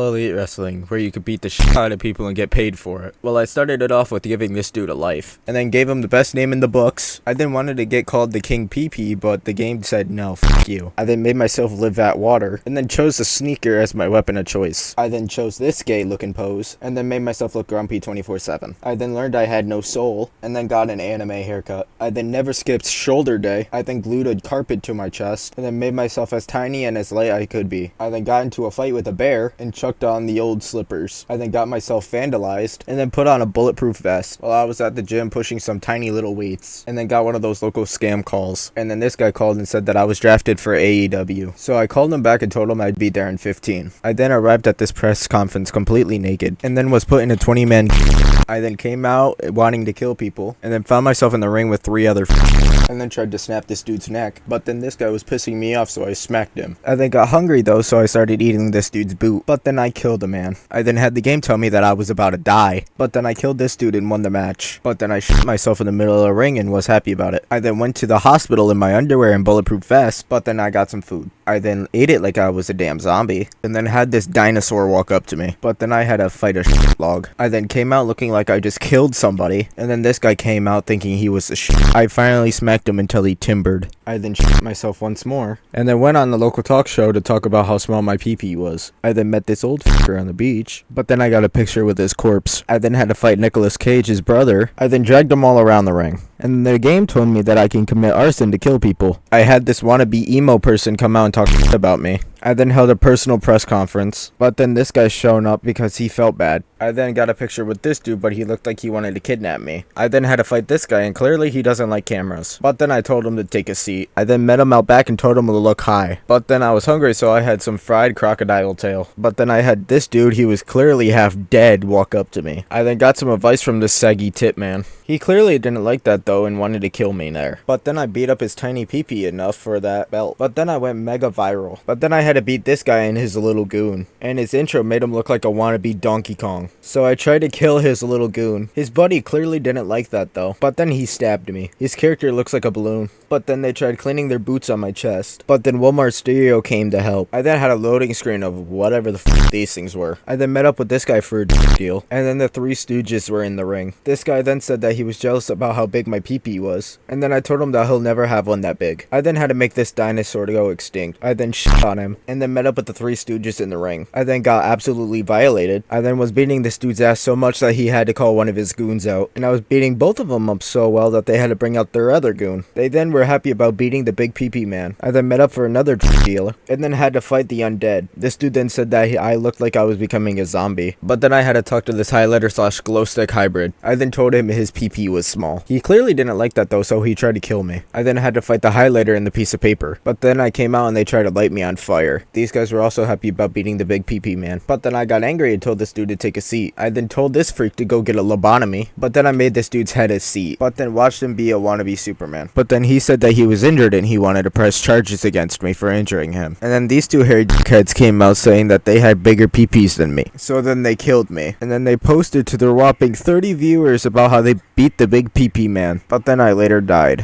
All Elite Wrestling, where you could beat the shit out of people and get paid for it. Well, I started it off with giving this dude a life, and then gave him the best name in the books. I then wanted to get called the King PP, but the game said no, f*** you. I then made myself live at water, and then chose the sneaker as my weapon of choice. I then chose this gay looking pose, and then made myself look grumpy 24/7. I then learned I had no soul, and then got an anime haircut. I then never skipped shoulder day. I then glued a carpet to my chest, and then made myself as tiny and as light I could be. I then got into a fight with a bear, and chucked on the old slippers. I then got myself vandalized, and then put on a bulletproof vest while I was at the gym pushing some tiny little weights, and then got one of those local scam calls. And then this guy called and said that I was drafted for AEW. So I called him back and told him I'd be there in 15. I then arrived at this press conference completely naked, and then was put in a 20-man. I then came out wanting to kill people, and then found myself in the ring with 3 other and then tried to snap this dude's neck, but then this guy was pissing me off, so I smacked him. I then got hungry though, so I started eating this dude's boot, but then I killed a man. I then had the game tell me that I was about to die, but then I killed this dude and won the match. But then I shit myself in the middle of the ring and was happy about it. I then went to the hospital in my underwear and bulletproof vest, but then I got some food. I then ate it like I was a damn zombie, and then had this dinosaur walk up to me, but then I had to fight a shit log. I then came out looking like I just killed somebody, and then this guy came out thinking he was the shit. I finally smacked him until he timbered. I then shit myself once more, and then went on the local talk show to talk about how small my pee-pee was. I then met this old fucker on the beach, but then I got a picture with his corpse. I then had to fight Nicolas Cage's brother. I then dragged them all around the ring, and the game told me that I can commit arson to kill people. I had this wannabe emo person come out and talk shit about me. I then held a personal press conference, but then this guy showed up because he felt bad. I then got a picture with this dude, but he looked like he wanted to kidnap me. I then had to fight this guy, and clearly he doesn't like cameras. But then I told him to take a seat. I then met him out back and told him to look high. But then I was hungry, so I had some fried crocodile tail. But then I had this dude, he was clearly half dead, walk up to me. I then got some advice from this saggy tip man. He clearly didn't like that though and wanted to kill me there. But then I beat up his tiny peepee enough for that belt. But then I went mega viral. But then I had to beat this guy and his little goon. And his intro made him look like a wannabe Donkey Kong. So I tried to kill his little goon. His buddy clearly didn't like that though. But then he stabbed me. His character looks like a balloon. But then they tried cleaning their boots on my chest. But then Walmart Stereo came to help. I then had a loading screen of whatever the f these things were. I then met up with this guy for a deal. And then the 3 Stooges were in the ring. This guy then said that he was jealous about how big my pee-pee was. And then I told him that he'll never have one that big. I then had to make this dinosaur to go extinct. I then shit on him. And then met up with the 3 Stooges in the ring. I then got absolutely violated. I then was beating this dude's ass so much that he had to call one of his goons out. And I was beating both of them up so well that they had to bring out their other goon. They then were happy about beating the big pee-pee man. I then met up for another deal. And then had to fight the undead. This dude then said that I looked like I was becoming a zombie. But then I had to talk to this highlighter / glow stick hybrid. I then told him his pee-pee was small. He clearly didn't like that though, so he tried to kill me. I then had to fight the highlighter and the piece of paper. But then I came out and they tried to light me on fire. These guys were also happy about beating the big pee-pee man. But then I got angry and told this dude to take a seat. I then told this freak to go get a lobotomy. But then I made this dude's head his seat. But then watched him be a wannabe Superman. But then he said that he was injured and he wanted to press charges against me for injuring him. And then these 2 hairy dickheads came out saying that they had bigger pee-pees than me. So then they killed me. And then they posted to their whopping 30 viewers about how they beat the big pee-pee man. But then I later died.